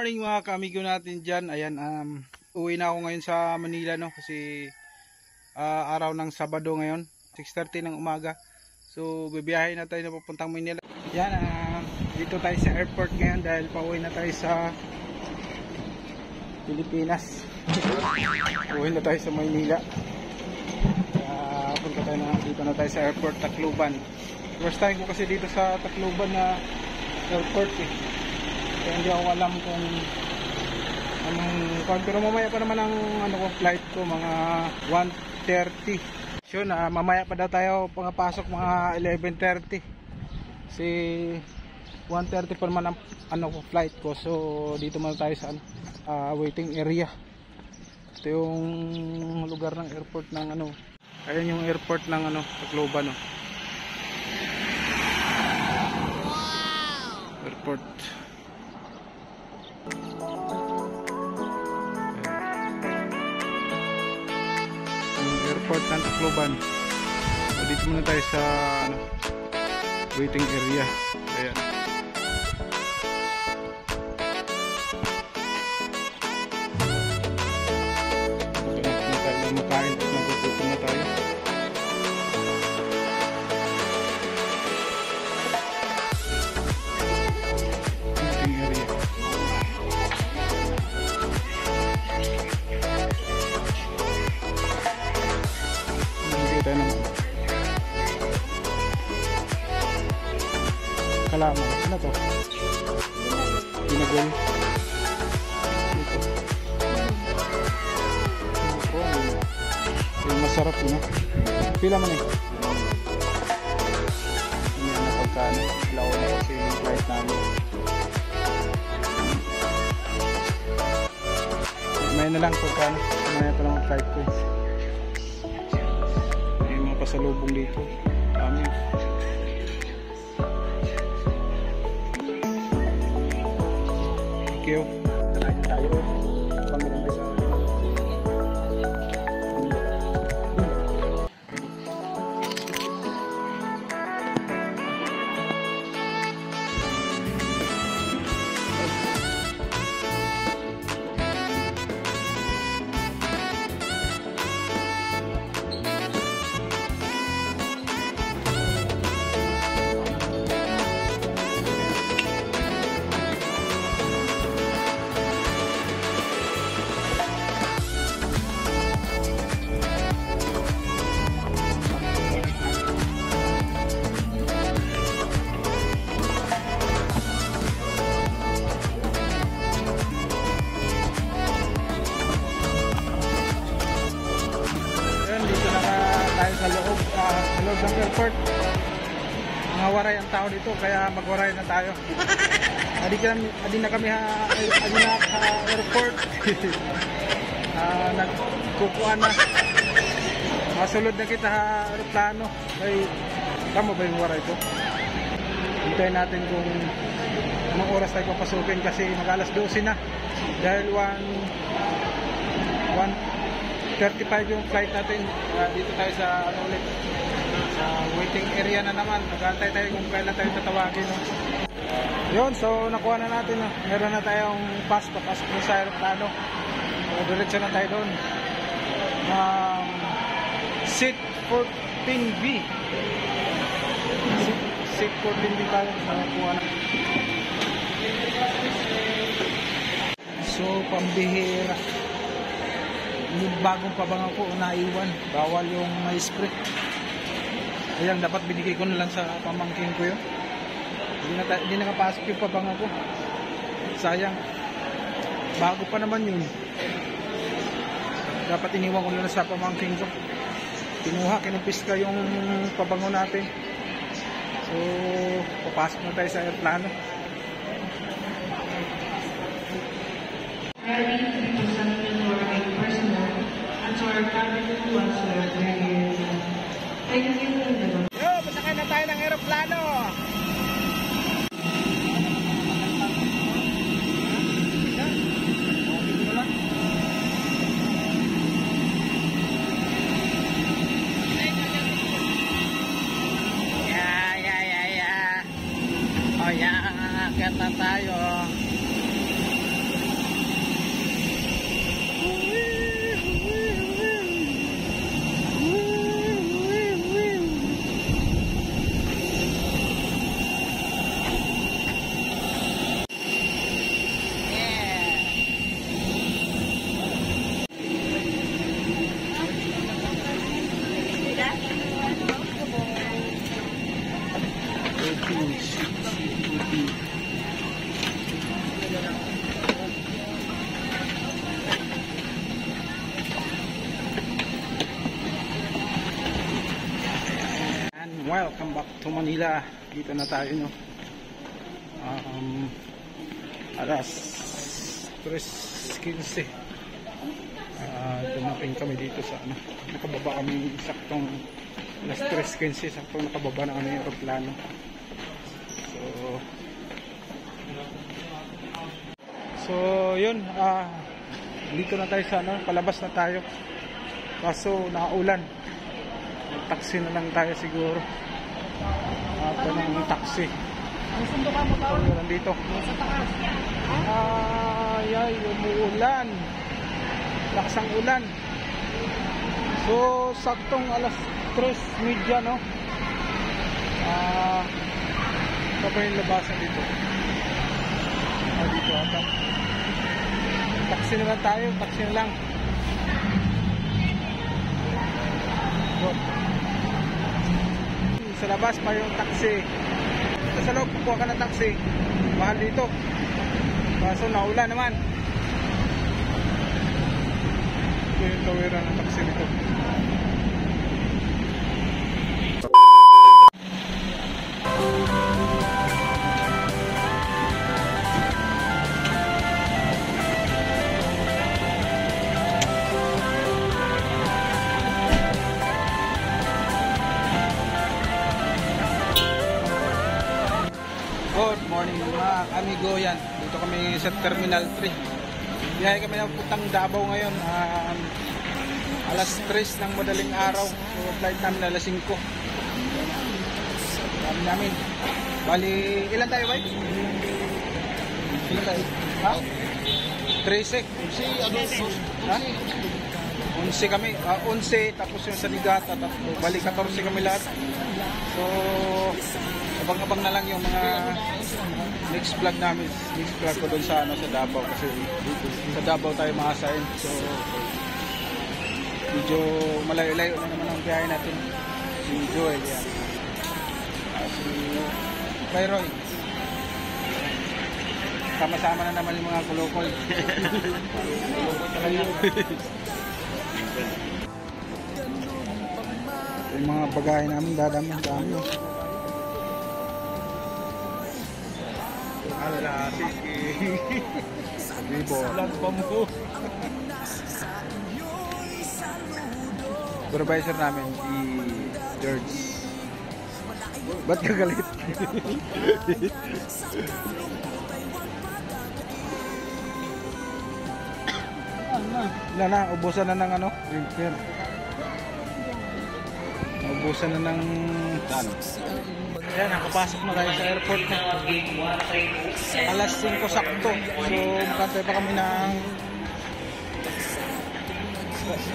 morning mga kaamigo natin dyan. Ayan, uwi na ako ngayon sa Manila, no? Kasi araw ng Sabado ngayon, 6:30 ng umaga. So bibiyahe na tayo na papuntang Manila. Yan, dito tayo sa airport ngayon dahil pauwi na tayo sa Pilipinas. Uwi na tayo sa Manila. Punta tayo na, dito na tayo sa airport Tacloban. First time ko kasi dito sa Tacloban na airport eh. Kaya hindi ako alam kung anong, pero mamaya pa naman ang flight ko, mga 1:30. So mamaya pa daw tayo pangapasok mga 11:30. Kasi 1:30 pa naman ang flight ko. So dito muna tayo sa waiting area. Ito yung lugar ng airport ng ayan yung airport ng Tacloban, no. Airport. Airport ng Tacloban. So, dito muna tayo sa waiting area. Ayan. Makain at nagugutom na tayo. Waiting area. Tayo naman kalaman. Ano to? Ginagol. Ito. Yung masarap yun, no? Pila man eh. Hindi na pagkano. Lawa na kasi yung flight namin. May na lang pagkano. May pa lang ang flight ko eh. Pasalubong dito. Amin. Thank you. Tayo. Panginoon tayo sa loob ng airport. Mga waray ang tao dito, kaya magwaray na tayo. Adi na kami airport. Nagkukuan na. Masulod na kita aeroplano. Ay, tama ba yung waray ko? Hintayin natin kung anong oras tayo papasukin kasi mag-alas 12 na. Dahil 1:35 yung flight natin. Dito tayo sa ulit sa waiting area na naman. Nag-aantay tayo kung kailan tayo tatawagin, no? Yun, so nakuha na natin, no? Meron na tayong pass, papasok mo sa aeroplano. So diretso na tayo doon. Seat 14B. Seat 14B tayo. So nakuha na. So pambihira. Yung bagong pabangaw ko naiwan, bawal yung may spray. Ayan, dapat binigay ko na lang sa pamangkin ko yun. Hindi nakapasok yung pabangaw ko. Sayang, bago pa naman yun. Dapat iniwan ko na lang sa pamangkin ko. Kinuha, kinupiska yung pabangaw natin. So papasok na tayo sa aeroplano. Yo, masakay na tayo ng aeroplano. Oh yeah, akyat na tayo. Welcome back to Manila. Dito na tayo, no. Alas 3:15. Dumating kami dito sa ano. Nakababa kami saktong alas 3:15, saktong nakababa na kami yung aeroplano. So yun, dito na tayo sa ano, palabas na tayo. Kaso nakaulan. Taxi na lang tayo siguro. Ito ng taxi. Ang sundo ka mo to? Nandito. Sa taas. Ay, umuulan. Lakas ang ulan. So, saktong alas 3:30, no? Ito pa yung labasan dito. Dito ata. Taxi na lang tayo. Taxi na lang. Good. Sa labas pa yung taxi. Sa loob, kukuha ka ng taxi. Mahal dito. Kaso naulan naman. Ito yung tawiran ng taxi dito. Good morning mga amigo, yan. Dito kami sa Terminal 3. Biyahe kami ng putang Davao ngayon. Alas 3 ng madaling araw. So flight namin alas 5. Dami namin. Bali, ilan tayo, Bay? Ilan tayo? Ha? 13. Ha? 11 kami. 11 tapos yung sa Ligata. Bali, 14 kami lahat. So abang-abang na lang yung mga next vlog namin. Next vlog ko doon sa ano, sa Davao kasi sa Davao tayo maasahin. So medyo malayo-layo na naman ang biyahe natin. Si Joel yan. Si Kairoy. Sama-sama na naman yung mga kulokol. Kulokol talaga. Yung mga bagahe namin dadami. Ala, sige. Libo. Lagpam ko. Supervisor namin, si George. Ba't ka galit? Wala na, ubusan na ng ano? Drinker. Ubusan na ng ano? Ayan, nakapasok na tayo sa airport na. Alas 5 sakto. So, makantay pa kami ng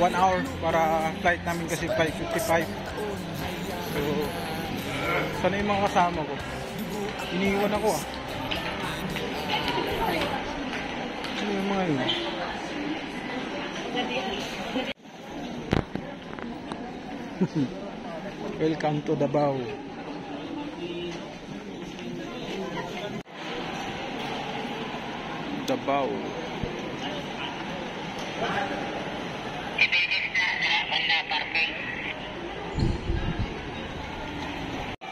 1 hour para flight namin kasi 5:55. So, sana yung mga kasama ko? Iniiwan ako ah. Ano yung mga yun? Welcome to Davao. Davao.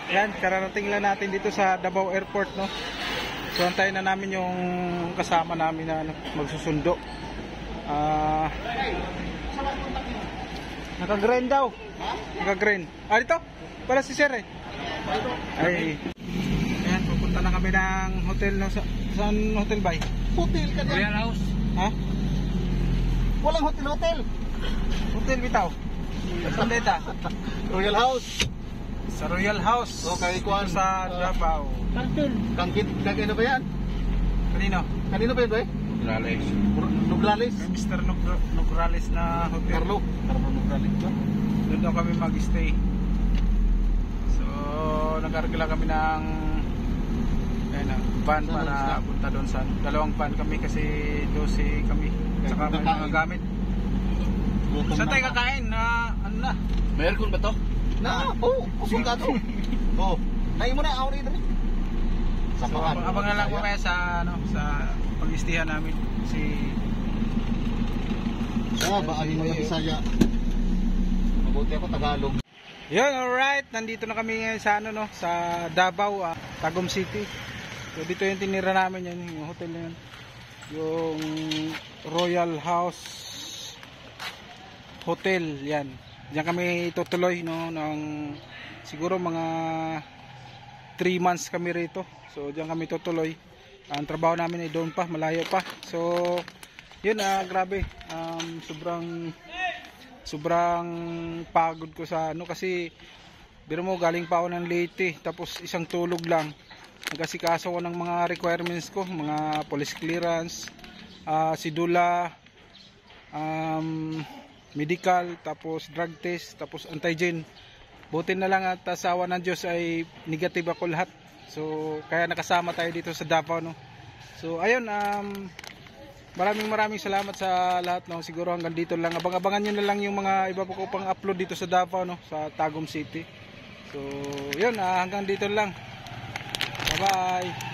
Yan, kararating lang natin dito sa Davao Airport, no? So antayin na namin yung kasama namin na ano, magsusundo. Naka-green daw. Naka-green. Dito? Para si Sir eh. Ay. Ayan, pupunta na kami ng hotel, no? Saan hotel ba? Hotel ka dyan. Royal House. Ha? Walang hotel. Hotel bitaw. Saan dito? Royal House. Sa Royal House. Okay, kuwan. Sa Davao. Kagano ba yan? Kanino? Kanino ba yan ba? Nograles. Nograles? Mr. Nograles na hotel. Carlo Nograles ba? Doon daw kami mag-stay. So, nagkargala kami ng van para punta doon sa dalawang van kami kasi 12 kami. Saka may mga gamit. Saan tayo kakain? Ano na? May aircon ba to? Na, kusong ka to. Nahin mo na, ako rin rin. So, abang na lang mamaya sa pag-istihan namin. Ba, ayun mo yung Bisaya. Mabuti ako Tagalog. Yun, alright. Nandito na kami ngayon sa ano, no, sa Davao, Tagum City. So dito yung tinira namin yan, yung hotel na yan. Yung Royal House Hotel, yan. Diyan kami tutuloy, no, ng siguro mga 3 months kami rito. So diyan kami tutuloy. Ang trabaho namin ay doon pa, malayo pa. So yun, grabe. Sobrang pagod ko sa ano, kasi biro mo, galing pa ako ng Leyte, tapos isang tulog lang. Nagkasikaso ko ng mga requirements ko, mga police clearance, sidula, medical, tapos drug test, tapos antigen. Buti na lang at sa awa ng Diyos ay negative ako lahat. So kaya nakasama tayo dito sa Davao, no. So ayun, maraming salamat sa lahat, no. Siguro hanggang dito lang. Abang-abangan nyo na lang yung mga iba ko pang upload dito sa Davao, no, sa Tagum City. So yun, hanggang dito lang. Bye bye.